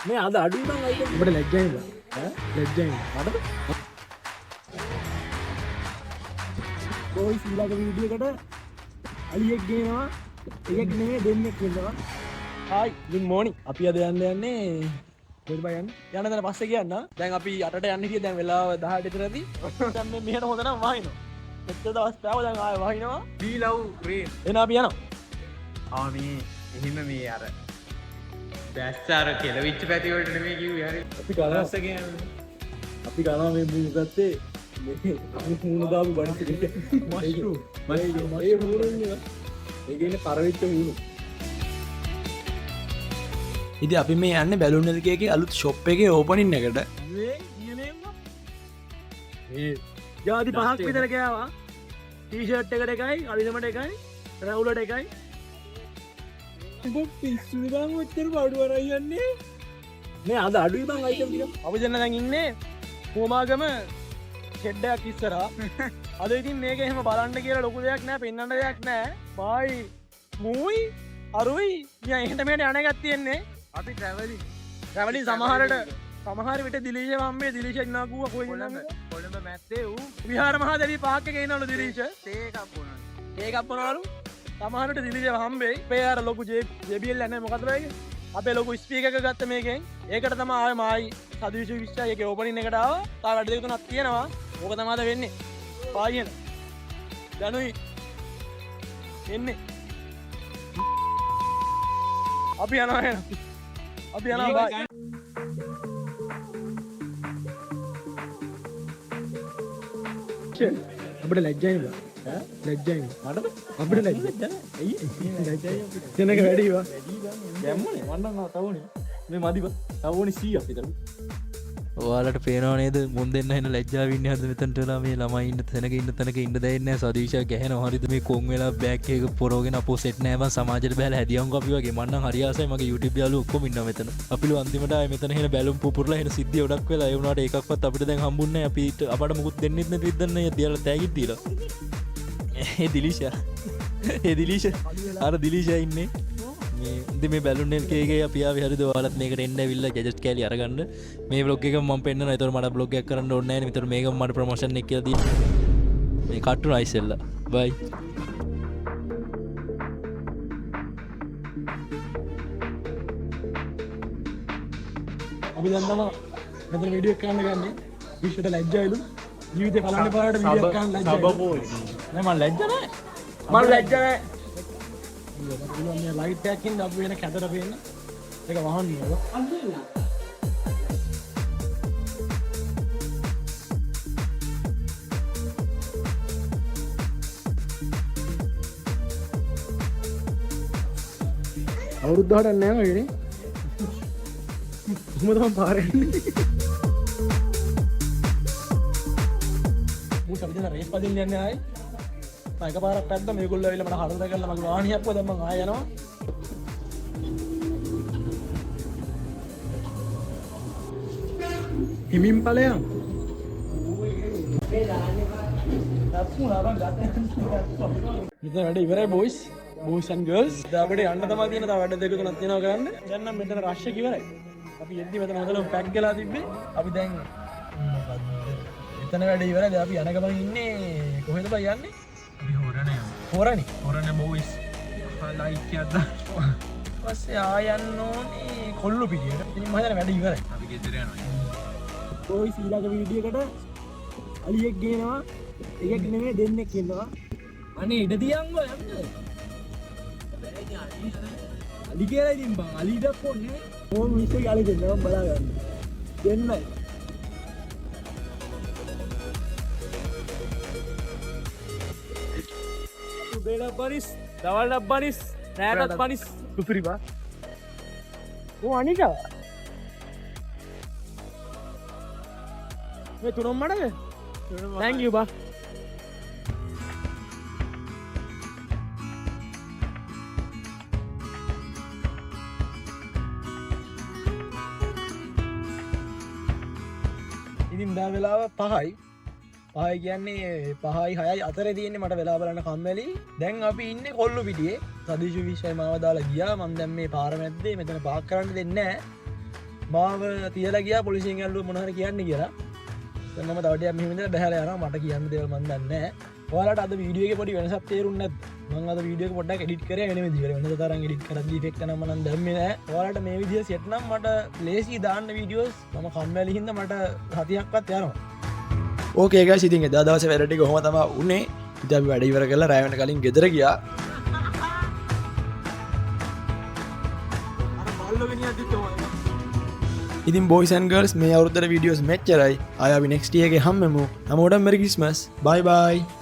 මේ අද අඩුයි බං අයිටම්. ඔබට ලැජ්ජයි බං. ඈ ලැජ්ජයි. මටද? කොයි සීලාක වීඩියෝ එකට අලියෙක් ගේනවා. එකෙක් නෙමෙයි දෙන්නෙක් ඉන්නවා. Hi good morning. අපි අද යන්නේ කොහෙද බං යන්නේ? යන්න දැන් පස්සේ කියන්න. දැන් අපි 8ට යන්න හිටියේ දැන් වෙලාව 18 විතරදී. දැන් මේ මෙහෙට හොඳ නම් වහිනවා. මෙච්චර දවස් පෑව දැන් ආයෙ වහිනවා. we love rain එන අපි යනවා. මේ එහෙම මේ අර බැස්සාර කෙලවිච්ච පැති වලට නෙමෙයි කිව්වේ හරි අපි කලස්ස කියන්නේ. අපි කනවා මේ මුණු ගත්තේ මේ මුණු දාපු බණිට මෂ්රූම්. ඒ මුණුන්නේ. ඒ කියන්නේ පරවිච්ච මුණු. ඉතින් අපි මේ යන්නේ බැලුන් එකේ අලුත් ෂොප් එකේ ඕපනින් එකට. මේ කියනේම ඒ ජාති පහක් විතර ගෑවා. ටී-ෂර්ට් එකට එකයි, අලිනමට එකයි, රවුලට එකයි. පිස්සු බං ඔච්චර බඩු අරන් යන්නේ. මේ අද අඩුයි බං අයිටම් ටික. අපි දෙන්න දැන් ඉන්නේ කොමාගම ෂෙඩ් එකක් ඉස්සරහා. අද ඉතින් මේක එහෙම බලන්න කියලා ලොකු දෙයක් නෑ, පෙන්වන්න දෙයක් නෑ. බායි මූයි අරුයි මියා එහෙට මෙහෙට යන එකක් තියෙන්නේ. අපි ට්‍රැවලින් සමහර විට දිලීෂ වම්මේ දිලීෂ ඉන්නවා කිව්වා කොහෙන්ද? කොළඹ මැත්තේ ඌ විහාර මහදේවී පාක් එකේ ඉන්නවලු දිලීෂ. තේ එකක් බොනවා. ඒකක් බොනවලු. සමහරට දිලිජ හම්බෙයි. අපේ අර ලොකු JBL යන්නේ මොකද්ද මේක? අපේ ලොකු ස්පීකර් එක ගත්ත මේකෙන්. ඒකට තමයි ආයේ මායි සදවිශ විශ්වය ඒකේ ඕපනින් එකට ආවා. තා වැඩ දෙක තුනක් තියෙනවා. ඕක තමයි අද වෙන්නේ. පායින. ජනුයි. එන්නේ. අපි යනවා එහෙනම්. අපි යනවා බයි. අපිට ලැජ්ජයි නේද? ලැජ්ජයි මටද අපිට ලැජ්ජයි ඇයි ලැජ්ජයි දෙනක වැඩිවා දැම්මනේ මන්නම් තවුනේ මේ මදිව තවුනේ 100ක් විතර ඔයාලට පේනවා නේද මුන් දෙන්න එන ලැජ්ජාව ඉන්නේ හද මෙතනට වෙලා මේ ළමයි ඉන්න තැනක ඉන්න දෙන්නේ නැහැ සදීෂා ගැහෙනවා හරිද මේ කොන් වෙලා බෑග් එක පොරවගෙන අපෝ සෙට් නැහැ බං සමාජයට බැලලා හැදියන්කෝ අපි වගේ මන්නම් හරි ආසයි මගේ YouTube යාළුවෝ ඔක්කොම ඉන්නවා මෙතන අපිලු අන්තිමට ආයේ මෙතන එන බැලුම් පුපුරලා එන සිද්ධිය ගොඩක් වෙලා ඒ වුණාට ඒකක්වත් අපිට දැන් හම්බුන්නේ නැහැ අපිට අපට මුකුත් දෙන්නෙත් නැති විදිහට නේ තියලා තෑගිත් දීලා ඒ දිලීෂ අර දිලීෂ ඉන්නේ මේ ඉතින් මේ බැලුන් එකේ අපි ආවේ හරිද ඔයාලත් මේකට එන්න ඇවිල්ලා ගැජට් කෑලි අරගන්න මේ vlog එක මම පෙන්නනවා ඒතර මට vlog එකක් කරන්න ඕනේ නැහැ නේ මෙතන මේක මට ප්‍රොමෝෂන් එක කියලා දී මේ කට්ටුනා ඉස්සෙල්ලා බයි අපි දැන් තමයි මෙතන වීඩියෝ එක කරන්න ගන්නේ විශ්වට ලැජ්ජයිලු ජීවිතේ පළවෙනි පාරට වීඩියෝ එක කරන්න ලැජ්ජයි නෑ මම ලැජ්ජ නෑ මේ ලයිට් එකක් ඉන්න අපි වෙන කැදර පේන්න ඒක වහන්න ඕන අවුරුද්දකට නෑ වගේ නේ කොහොමද මම පාරේ යන්නේ මූ සම්පූර්ණ රේස් පදින්න යන්නේ ආයි මම එකපාරක් පැද්දා මේගොල්ලෝ ඇවිල්ලා මට හරදර කරලා මගේ වාහනියක් පොද දැන් මම ආය යනවා හිමින් ඵලයන් ඉතින් වැඩ ඉවරයි බොයිස් and girls දැන් අපිට යන්න තමයි තියෙන තව වැඩ දෙක තුනක් තියෙනවා කරන්න දැන් නම් මෙතන රෂ් එක ඉවරයි අපි එද්දි මෙතන හොඳටම පැක් ගලා තිබ්බේ අපි දැන් එතන වැඩ ඉවරයි දැන් අපි යන ගමන් ඉන්නේ කොහෙද බයි යන්නේ හොරනේ බොයිස් ලයික් එකක් දාන්න පස්සේ ආයන්න ඕනේ කොල්ලු පිටියට ඉතින් මම හිතන්නේ වැඩ ඉවරයි අපි ගෙදර යනවා කොයි සීලාක වීඩියෝ එකට අලියෙක් ගේනවා එකෙක් නෙමෙයි දෙන්නෙක් ඉන්නවා අනේ ඉඩ තියන්ගෝ යන්න අලි කියලා ඉතින් බං අලිට පොන්නේ ඕම මිස්සේ අලි දෙන්න මම බලා ගන්න දෙන්නයි උදේට පරිස් දවල්ට පරිස් රැටත් පරිස් සුපිරි බා ඕ අනිකා මේ තුනම මඩද thank you බා ඉතින් දැන් වෙලාව 5යි පහයි කියන්නේ 5යි 6යි අතරේ තියෙන්නේ මට වෙලා බලන්න කම්මැලි. දැන් අපි ඉන්නේ කොල්ලු පිටියේ. සදීෂ් විශ්වයි මාව දාලා ගියා. මම දැන් මේ පාර මැද්දේ මෙතන පාක් කරන්න දෙන්නේ නැහැ. මාව තියලා ගියා පොලිසියෙන් ඇල්ලුවා මොනවා හරි කියන්න කියලා. දැන් මම තව ටිකක් මෙහෙම ඉඳලා බහැලා යනවා. මට කියන්න දේවල් මන් දන්නේ නැහැ. ඔයාලට අද වීඩියෝ එකේ පොඩි වෙනසක් තේරුන්නේ නැද්ද? මම අද වීඩියෝ එක පොඩ්ඩක් එඩිට් කරේ වෙන විදිහකට. වෙනද තරම් එඩිට් කරද්දි ඉෆෙක්ට් නම් මම දැම්මේ නැහැ. ඔයාලට මේ විදිහ සෙට් නම් මට ලේසි දාන්න වීඩියෝස් මම කම්මැලි හින්දා මට හතියක්වත් යනවා. ඕකේ ගයිස් ඉතින් එදා දවසේ වැඩ ටික කොහොම තමයි උනේ. ඉතින් අපි වැඩ ඉවර කරලා රැ වෙන කලින් ගෙදර ගියා. ඉතින් boys and girls මේ අවුරුද්දේ වීඩියෝස් මෙච්චරයි. ආයෙ අපි next year එකේ හම්බෙමු. හැමෝටම merry christmas. bye bye.